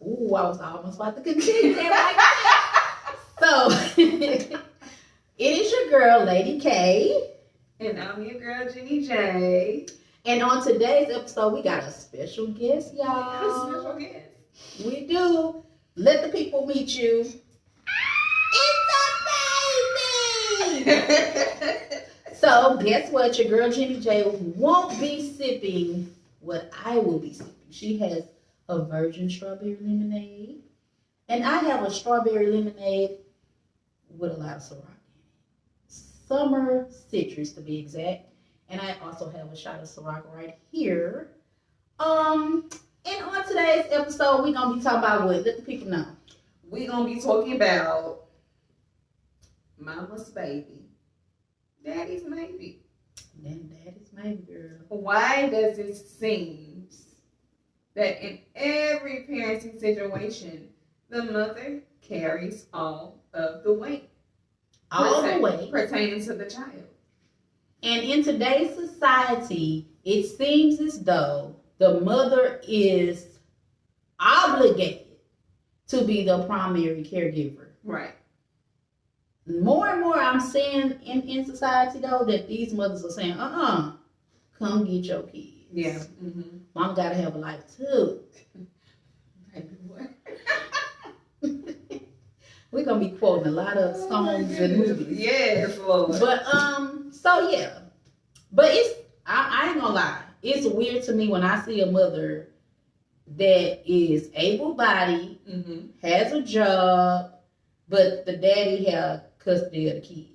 Ooh, I was almost about to continue that like that. So, it is your girl, Lady K. And I'm your girl, Jenny J. And on today's episode, we got a special guest, y'all. A special guest. We do. Let the people meet you. It's a baby! So, guess what? Your girl, Jenny J, won't be sipping what I will be sipping. She has a virgin strawberry lemonade. And I have a strawberry lemonade with a lot of Ciroc in it. Summer citrus, to be exact. And I also have a shot of Ciroc right here. And on today's episode, we're going to be talking about what? Let the people know. We're going to be talking about mama's baby, daddy's maybe. Then daddy's maybe, girl. Why does it seem that in every parenting situation, the mother carries all of the weight? All the weight. Pertaining to the child. And in today's society, it seems as though the mother is obligated to be the primary caregiver. Right. More and more I'm seeing in society, though, that these mothers are saying, come get your kids. Yeah. Mm-hmm. Mom got to have a life, too. We're going to be quoting a lot of songs and movies. Yes, Lord. But, so yeah. But I ain't gonna lie. It's weird to me when I see a mother that is able-bodied, has a job, but the daddy have custody of the kids.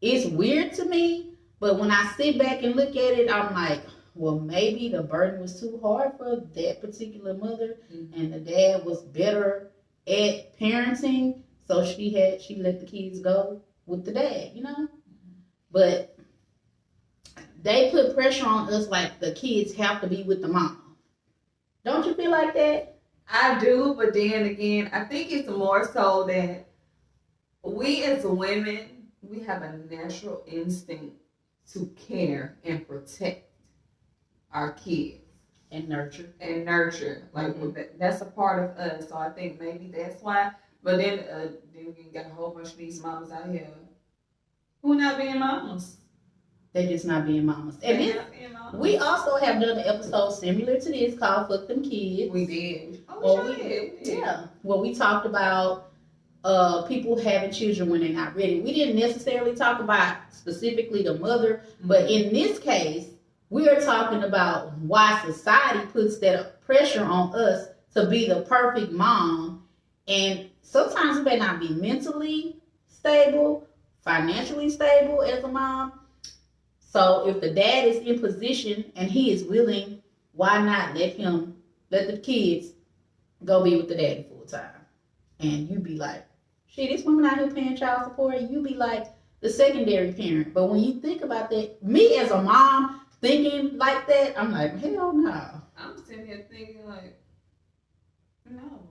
It's weird to me, but when I sit back and look at it, I'm like, well, maybe the burden was too hard for that particular mother, and the dad was better at parenting, so she let the kids go with the dad, you know? But they put pressure on us like the kids have to be with the mom. Don't you feel like that? I do, but then again, I think it's more so that we as women, we have a natural instinct to care and protect our kids. And nurture. Like, that's a part of us. So I think maybe that's why. But then we got a whole bunch of these mamas out here who not being mamas. They're just not being mamas. And we also have done an episode similar to this called Fuck Them Kids. We did. We did. Yeah. Well, we talked about people having children when they're not ready. We didn't necessarily talk about specifically the mother, but in this case, we are talking about why society puts that pressure on us to be the perfect mom. And sometimes we may not be mentally stable, financially stable as a mom. So if the dad is in position and he is willing, why not let the kids go be with the daddy full time? And you be like, shit, this woman out here paying child support. You be like the secondary parent. But when you think about that, me as a mom thinking like that, I'm like, hell no. I'm sitting here thinking like,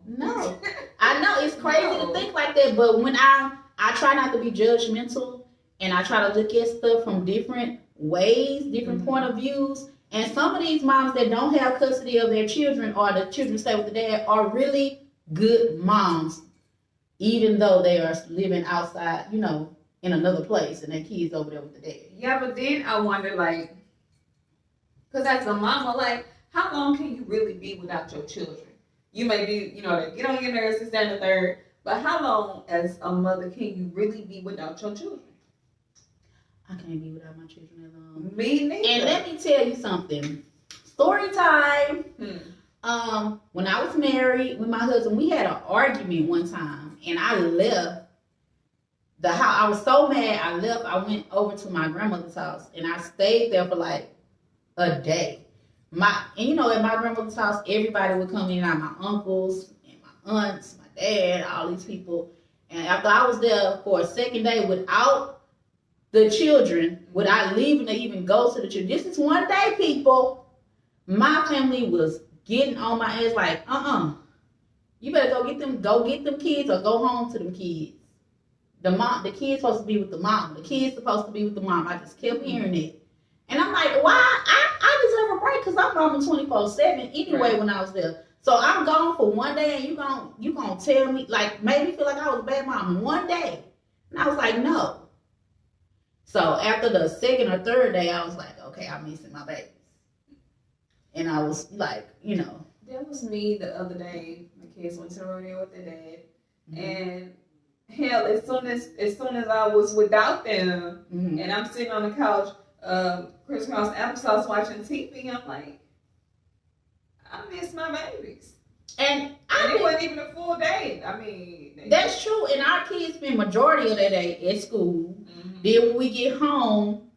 no. I know it's crazy to think like that, but when I try not to be judgmental and I try to look at stuff from different ways, different point of views, and some of these moms that don't have custody of their children or the children stay with the dad are really good moms, even though they are living outside, in another place and their kids over there with the dad. Yeah, but then I wonder, like, because as a mama, like, how long can you really be without your children? You may be, they get on your nerves, this, that, and the third, but how long as a mother can you really be without your children? I can't be without my children that long. Me neither. And let me tell you something. Story time. When I was married with my husband, we had an argument one time, and I left the house. I was so mad. I left. I went over to my grandmother's house, and I stayed there for like a day. At my grandmother's house, everybody would come in, my uncles and my aunts, my dad, all these people. And after I was there for a second day without the children, without leaving to even go to the children, this is one day, people. My family was getting on my ass like, you better go get them kids or go home to them kids. The kid's supposed to be with the mom. The kid's supposed to be with the mom. I just kept hearing it. And I'm like, why? I deserve a break because I'm mama 24/7 anyway when I was there. So I'm gone for one day, and you gonna tell me, like, made me feel like I was a bad mom one day, and I was like, no. So after the second or third day, I was like, okay, I'm missing my babies, and I was like, That was me the other day. My kids went to the rodeo with their dad, and hell, as soon as I was without them, and I'm sitting on the couch, crisscross applesauce watching TV, I'm like, I miss my babies. And it wasn't even a full day. I mean, that's true. And our kids spend majority of their day at school. Then when we get home,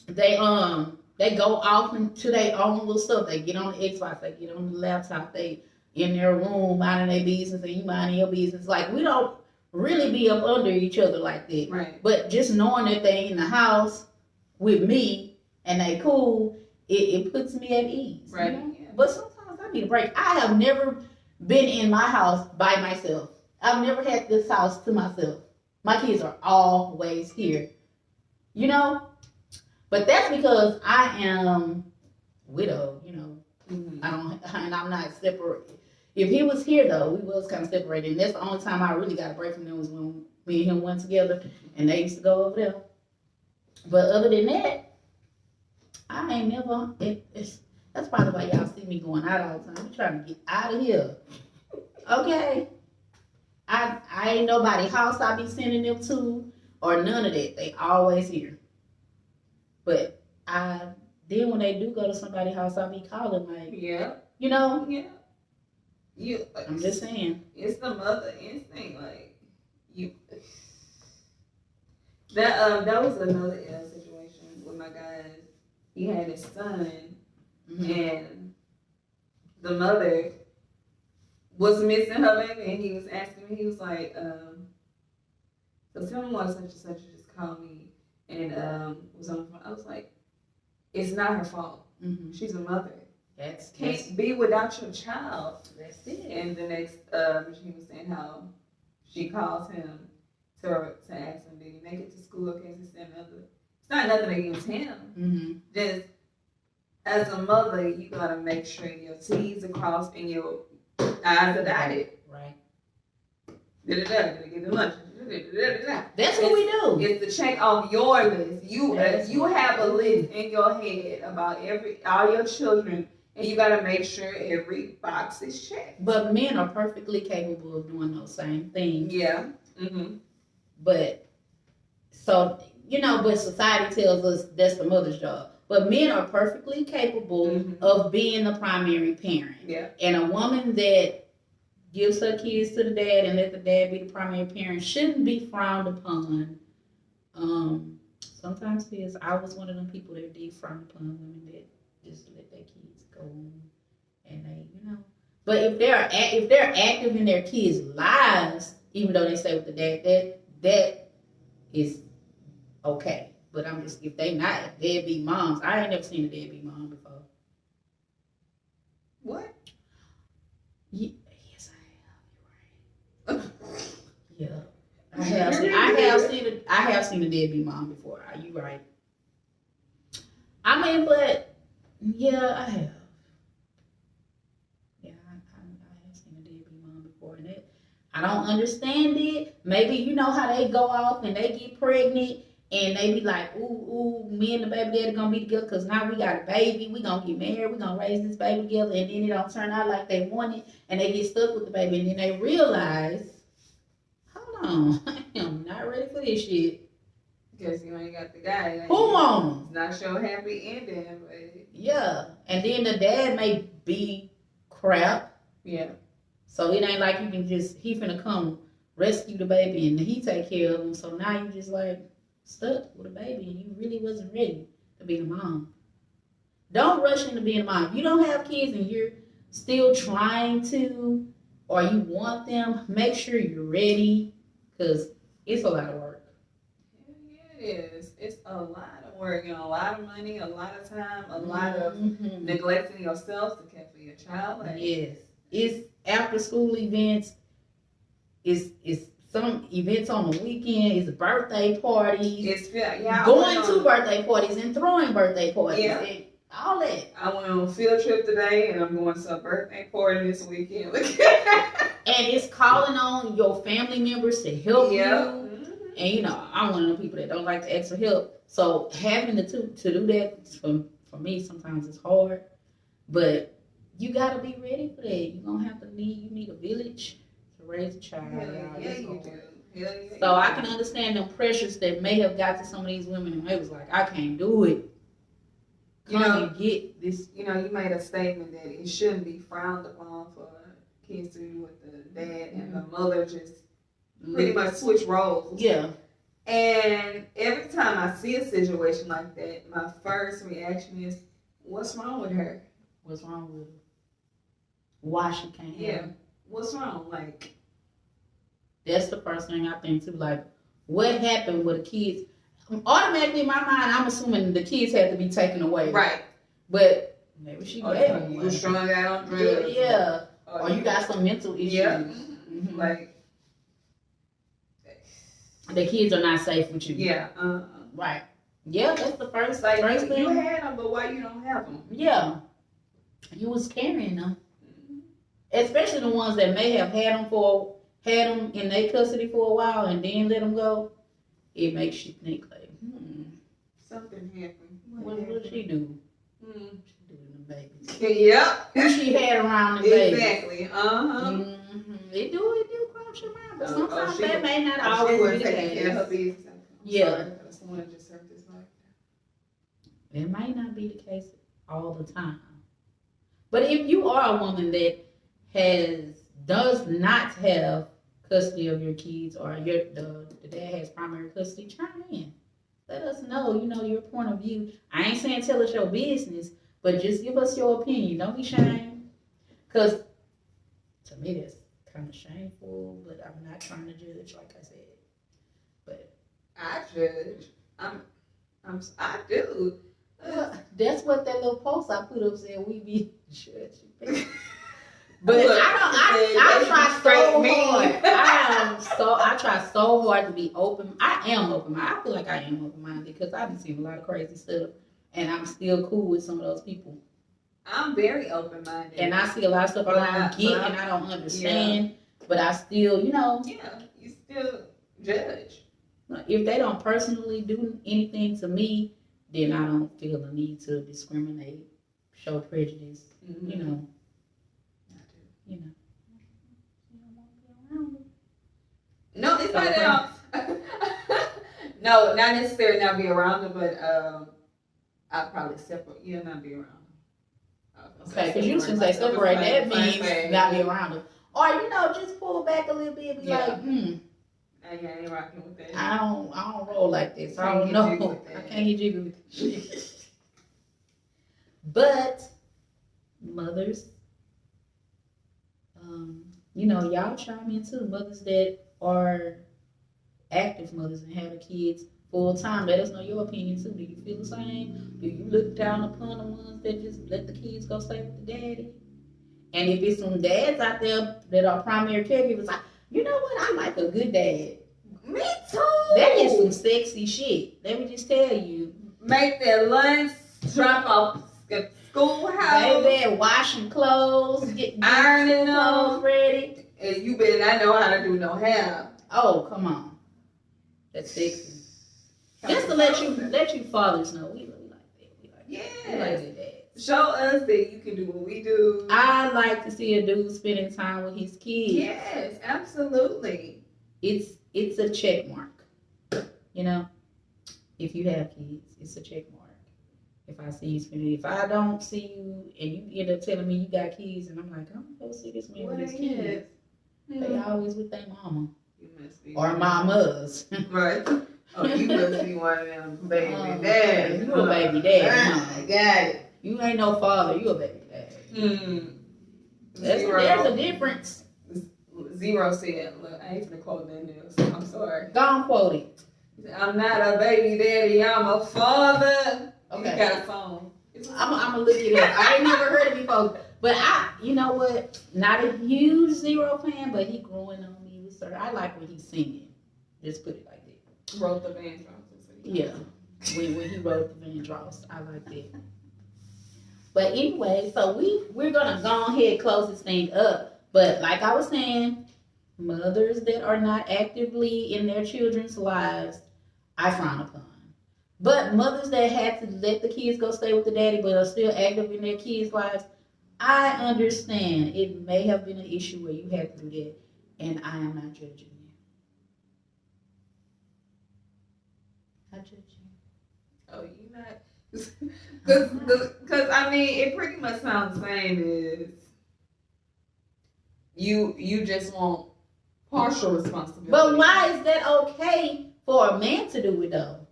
they go off into their own little stuff. They get on the Xbox, they get on the laptop, they in their room minding their business, and you minding your business. Like, we don't really be up under each other like that. Right. But just knowing that they in the house with me and they cool, it puts me at ease. Right. Yeah. But sometimes I need a break. I have never been in my house by myself. I've never had this house to myself. My kids are always here. But that's because I am widowed, and I'm not separate. If he was here, though, we was kind of separated. And that's the only time I really got a break from them was when me and him went together, and they used to go over there. But other than that, I ain't never. That's probably why y'all see me going out all the time. We trying to get out of here. Okay? I ain't nobody house I be sending them to or none of that. They always here. But then when they do go to somebody's house, I be calling like, yeah. Yeah. I'm just saying. It's the mother instinct, like you. That was another situation with my guy. He had his son, and the mother was missing her baby, and he was asking me. He was like, "So tell me why such and such just called me and was on the phone." I was like, "It's not her fault. She's a mother. Can't be without your child." That's it. And the next, she was saying how she calls him to ask him, did he make it to school? Okay, it's not nothing against him. Just as a mother, you gotta make sure your T's are crossed and your I's are dotted. Right. Did it get the lunch? That's what we do. It's the check off your list. You have a list in your head about all your children. And you gotta make sure every box is checked. But men are perfectly capable of doing those same things. Yeah. But but society tells us that's the mother's job. But men are perfectly capable of being the primary parent. Yeah. And a woman that gives her kids to the dad and let the dad be the primary parent shouldn't be frowned upon. Sometimes I was one of them people that did frown upon women that just let their kids go and they, But if they're active in their kids' lives, even though they stay with the dad, that is okay. But if they not deadbeat moms, I ain't never seen a deadbeat mom before. What? Yes, I have. You're right. Yeah, I have seen a deadbeat mom before. Are you right? I mean, but. Yeah, I have. Yeah, I have seen a deadbeat mom before, and I don't understand it. Maybe you know how they go off and they get pregnant, and they be like, ooh, me and the baby daddy gonna be together because now we got a baby. We gonna get married. We gonna raise this baby together, and then it don't turn out like they wanted, and they get stuck with the baby, and then they realize, hold on, I am not ready for this shit. Because you ain't got the guy. Who on? It's not so happy ending, but yeah, and then the dad may be crap. Yeah. So it ain't like you can he finna come rescue the baby and he take care of him. So now you just like stuck with a baby and you really wasn't ready to be a mom. Don't rush into being a mom. If you don't have kids and you're still trying to, or you want them, make sure you're ready because it's a lot of work. Yeah, it is. It's a lot of work and a lot of money, a lot of time, a lot of neglecting yourself to care for your child. Yes. It's after school events. It's some events on the weekend. It's birthday parties. It's going to birthday parties and throwing birthday parties. Yeah. All that. I went on a field trip today, and I'm going to a birthday party this weekend. And it's calling on your family members to help you. And you know, I'm one of the people that don't like to ask for help. So having to do that for me sometimes it's hard. But you gotta be ready for that. You need a village to raise a child. Yeah, you do. Yeah, so I can understand the pressures that may have got to some of these women, and it was like, I can't do it. And get this. You know, you made a statement that it shouldn't be frowned upon for kids to be with the dad and the mother just pretty much switch roles. Yeah. And every time I see a situation like that, my first reaction is, what's wrong with her? What's wrong with her? Why she can't have it? What's wrong? Like, that's the first thing I think too. Like, what happened with the kids? Automatically in my mind, I'm assuming the kids had to be taken away. Right. But maybe she you was strung out on drugs. Yeah. Or you got some mental issues. Yeah. Mm-hmm. Like, the kids are not safe with you. Yeah. Right. Yeah, that's the first thing. You had them, but why you don't have them? Yeah. You was carrying them. Especially the ones that may have had them in their custody for a while and then let them go. It makes you think like, something happened. What did she do? She doing the babies. Yep. Who she had around the babies. Exactly. It do cross your mind, but sometimes that may not always be the case. Yeah. Someone just heard this like that. It might not be the case all the time. But if you are a woman that does not have custody of your kids, or the dad has primary custody, chime in. Let us know, your point of view. I ain't saying tell us your business, but just give us your opinion. Don't be ashamed. Because to me, that's kind of shameful, but I'm not trying to judge, like I said. But I judge. I do. Well, that's what that little post I put up said, we be judging. But look, I try so hard. I try so hard to be open. I am open-minded. I feel like I am open-minded because I've been seeing a lot of crazy stuff, and I'm still cool with some of those people. I'm very open-minded, and I see a lot of stuff I don't get and I don't understand. But I still, yeah, you still judge. If they don't personally do anything to me, then I don't feel the need to discriminate, show prejudice. Mm-hmm. No, it's not at all. No, not necessarily not be around them, but I'll probably separate. Yeah, not be around them. Okay, because you should say separate. That means not be around them. Or just pull back a little bit and be like, I ain't rocking with that. I don't roll like this. I don't know. I can't get jiggy with shit. But mothers, y'all chime in too. Mothers that are active mothers and have the kids full time. Let us know your opinion too. Do you feel the same? Do you look down upon the ones that just let the kids go stay with the daddy? And if it's some dads out there that are primary caregivers, like, you know what? I like a good dad. Me too. That is some sexy shit. Let me just tell you. Make their lunch, drop off the schoolhouse. Baby, washing clothes, getting ironing clothes ready. And you better not know how to do no hair. Oh, come on. That's sexy. Just to let you fathers know, we really like that. We like that. Show us that you can do what we do. I like to see a dude spending time with his kids. Yes, absolutely. It's a check mark. If you have kids, it's a check mark. If I see you spending, if I don't see you and you end up telling me you got kids, and I'm like, I'm gonna go see this man with his kids. They always with their mama. You must be or mamas. Right. Oh, you must be one of them baby daddies. You a baby daddy. I got it. You ain't no father. You a baby daddy. There's a difference. Zero said, look, I ain't gonna quote that news. I'm sorry. Go on, quote it. I'm not a baby daddy. I'm a father. Okay. You got a phone. I'm gonna look it up. I ain't never heard it before. But you know what? Not a huge Zero fan, but he growing on me. I like when he's singing. Just put it like that. Wrote the Van Dross. Yeah. When he wrote the Van Dross, I like that. But anyway, so we're gonna go ahead and close this thing up. But like I was saying, mothers that are not actively in their children's lives, I frown upon. But mothers that had to let the kids go stay with the daddy but are still active in their kids' lives, I understand. It may have been an issue where you had to do that, and I am not judging you. I judge you. Oh, you not? Because I mean, it pretty much sounds the same as you just want partial responsibility. But why is that okay for a man to do it though?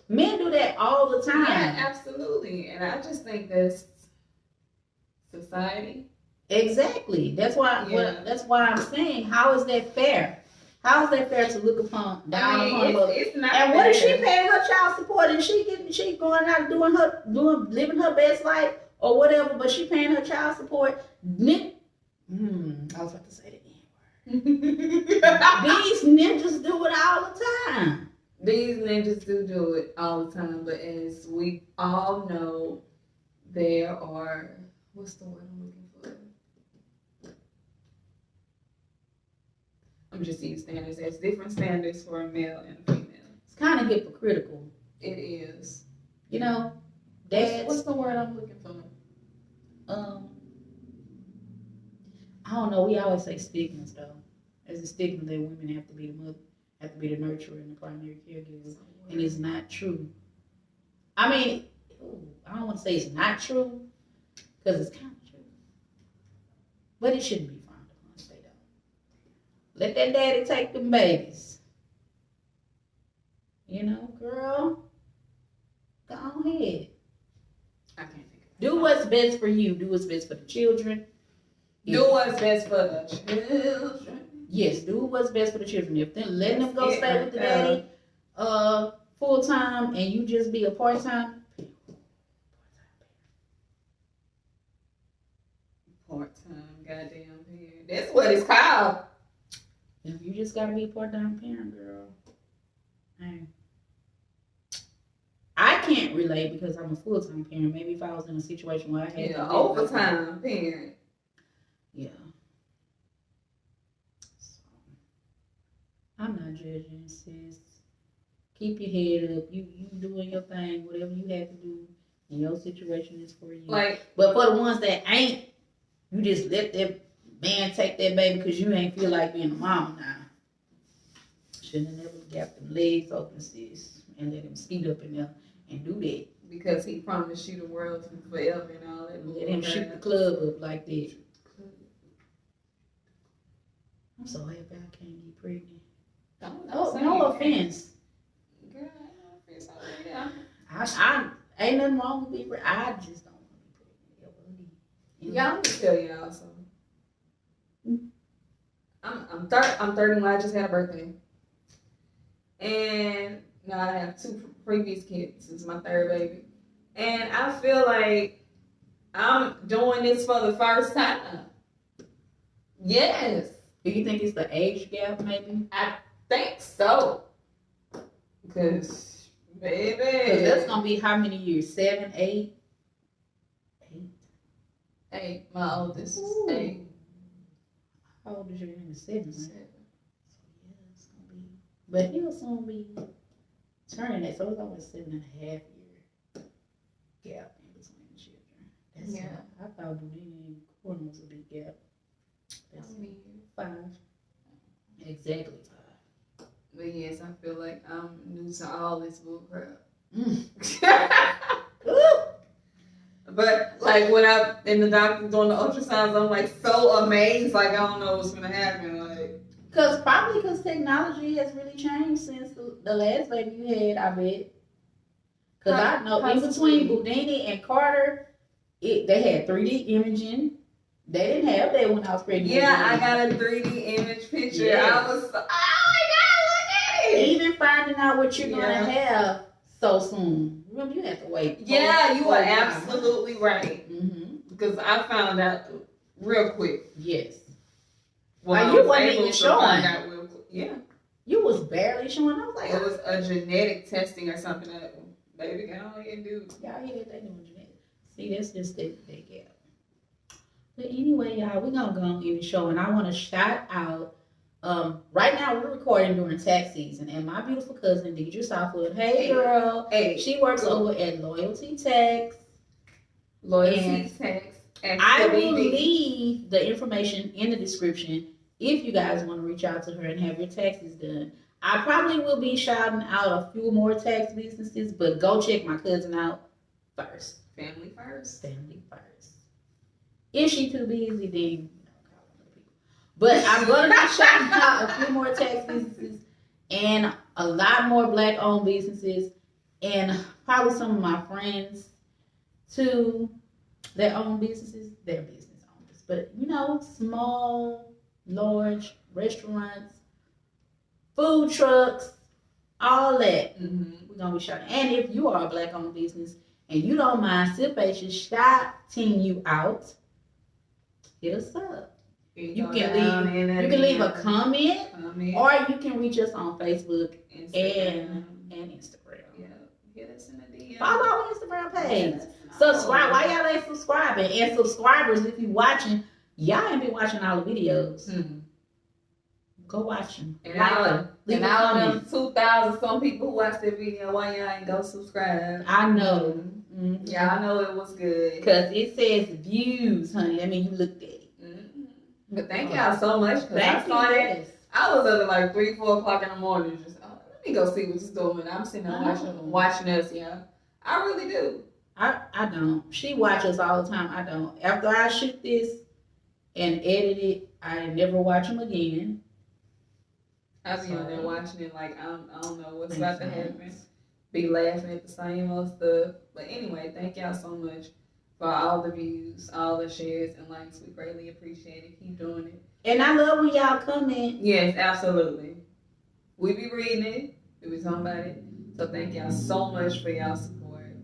Men do that all the time. Yeah, absolutely. And I just think that's society. Exactly. That's why. Yeah. That's why I'm saying, how is that fair? How is that fair to look upon down upon mother? It's not. And what if she paying her child support and she going out living her best life or whatever, but she paying her child support? I was about to say the N word. These ninjas do it all the time. These ninjas do it all the time, but as we all know, there are, what's the word I'm looking for? I'm just using standards. There's different standards for a male and a female. It's kind of hypocritical. It is. You know, dads. What's the word I'm looking for? I don't know. We always say stigmas though. There's a stigma that women have to be the mother, have to be the nurturer and the primary caregiver, and it's not true. I mean, I don't want to say it's not true because it's kind of true, but it shouldn't be frowned upon. Stay down. Let that daddy take them babies. You know, girl, go ahead. I can't think of it. Do what's best for you. Do what's best for the children. Do what's best for the children. Yes, do what's best for the children. If they're letting them go stay with the daddy full time and you just be a part time. Goddamn parent. That's what it's called. If you just gotta be a part time parent, girl. Hey. I can't relate because I'm a full time parent. Maybe if I was in a situation where I had to overtime parent. Yeah. So, I'm not judging, sis. Keep your head up. You doing your thing. Whatever you have to do in your situation is for you. But for the ones that ain't, you just let that man take that baby because you ain't feel like being a mama now. Shouldn't have never got them legs open, sis, and let him skeet up in there and do that. Because he promised you the world forever and all that. Let him shoot the club up like that. I'm so happy I can't get pregnant. No offense. Girl, I ain't no offense. I ain't nothing wrong with being pregnant. I just don't want to be pregnant. Yeah, I'm gonna tell y'all something. I'm 31. I just had a birthday, and now I have 2 previous kids. This is my 3rd baby, and I feel like I'm doing this for the first time. Yes. Do you think it's the age gap, maybe? I think so. Because, baby. Because that's going to be how many years? 7, 8? 8. My oldest is 8. How old is your youngest? 7, right? 7. So, yeah, it's going to be. But he'll soon be turning that. So it's always 7.5 year gap in between the children. That's I thought Boudini and Corn was a big gap. That's 5. Exactly 5. But yes, I feel like I'm new to all this bull crap. But like when I'm in the doctor doing the ultrasounds, I'm like so amazed. Like I don't know what's gonna happen. Like because technology has really changed since the last baby you had. I bet. Because I know in between Boudini and Carter, they had 3D imaging. They didn't have that when I was pregnant. Yeah, I got a 3D image picture. Yes. I was, oh my God, look at it! Even finding out what you're gonna have so soon. Remember, you have to wait. Yeah, you are absolutely right. Mm-hmm. Because I found out real quick. Yes. Well, you wasn't even showing. Yeah. You was barely showing. I was like, it was a genetic testing or something that baby got on here and do. Y'all hear that they doing genetic. See, that's just that gap. But anyway, y'all, we're gonna go on in the show, and I want to shout out. Right now we're recording during tax season, and my beautiful cousin Deidra Southwood, hey girl, she works over at Loyalty Tax. Loyalty Tax. I will leave the information in the description if you guys want to reach out to her and have your taxes done. I probably will be shouting out a few more tax businesses, but go check my cousin out first. Family first. Family first. If she too busy, then call other people. But I'm going to be shouting out a few more tax businesses and a lot more Black-owned businesses, and probably some of my friends too that own businesses. They're business owners, but small, large restaurants, food trucks, all that. We're gonna be shouting. And if you are a Black-owned business and you don't mind SIP shouting you out, hit us up. You can leave a comment, or you can reach us on Facebook and Instagram. Yeah, hit us in the DM. Follow our Instagram page. Subscribe. Why y'all ain't subscribing? And subscribers, if you watching, y'all ain't been watching all the videos. Go watch them. And out of them 2,000 some people who watched that video, why y'all ain't go subscribe? I know. Yeah, I know it was good. Because it says views, honey. I mean, you looked at it. But thank y'all so much. I was up at like 3, 4 o'clock in the morning. Just let me go see what you're doing. I'm sitting there watching us. Yeah, I really do. I don't. She watches all the time. I don't. After I shoot this and edit it, I never watch them again. I be on there watching it like I don't know what's about to happen. Be laughing at the same old stuff. But anyway, thank y'all so much for all the views, all the shares and likes. We greatly appreciate it. Keep doing it. And I love when y'all comment. Yes, absolutely. We be reading it. We be talking about it. So thank y'all so much for y'all support.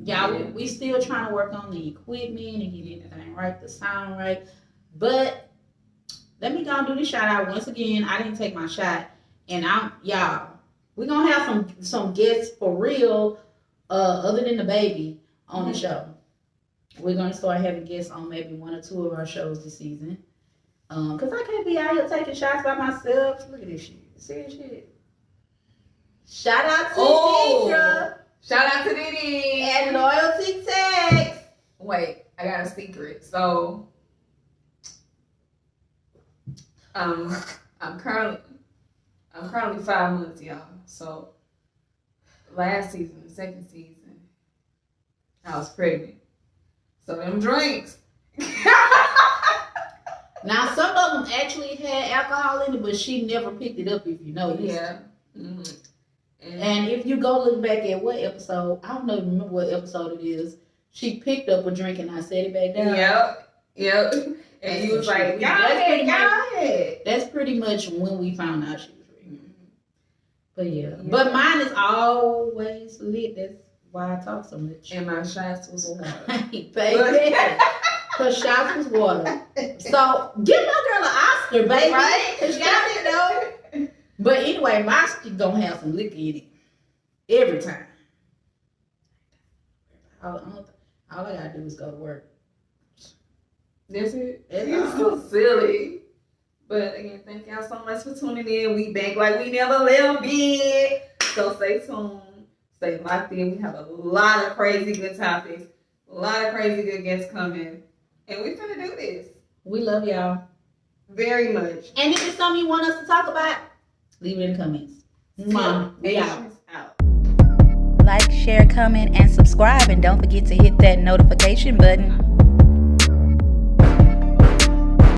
Y'all, we still trying to work on the equipment and get everything right, the sound right. But let me go and do the shout out once again. I didn't take my shot, and we're gonna have some guests for real, other than the baby on the show. We're gonna start having guests on maybe 1 or 2 of our shows this season. Cause I can't be out here taking shots by myself. Look at this shit. See this shit. Shout out to Deidra. Shout out to Diddy and Loyalty Tax. Wait, I got a secret. So, I'm currently 5 months, y'all. So, last season, the second season, I was pregnant. So them drinks. Now some of them actually had alcohol in it, but she never picked it up. If you noticed. Yeah. And if you go look back at what episode, I don't know, remember what episode it is. She picked up a drink and I set it back down. Yep. And he was like, "Go ahead." That's pretty much when we found out she was pregnant. But yeah. But mine is always lit. That's why I talk so much. And my shots was water. Baby. Her shots was water. So give my girl an Oscar, baby. Right? Because y'all didn't know. But anyway, my shit gonna have some liquor in it. Every time. All I gotta do is go to work. That's it. It's so silly. But again, thank y'all so much for tuning in. We back like we never left big. So stay tuned. Stay locked in. We have a lot of crazy good topics. A lot of crazy good guests coming. And we're gonna do this. We love y'all. Very much. And if it's something you want us to talk about, leave it in the comments. Mom, we out. Like, share, comment, and subscribe. And don't forget to hit that notification button.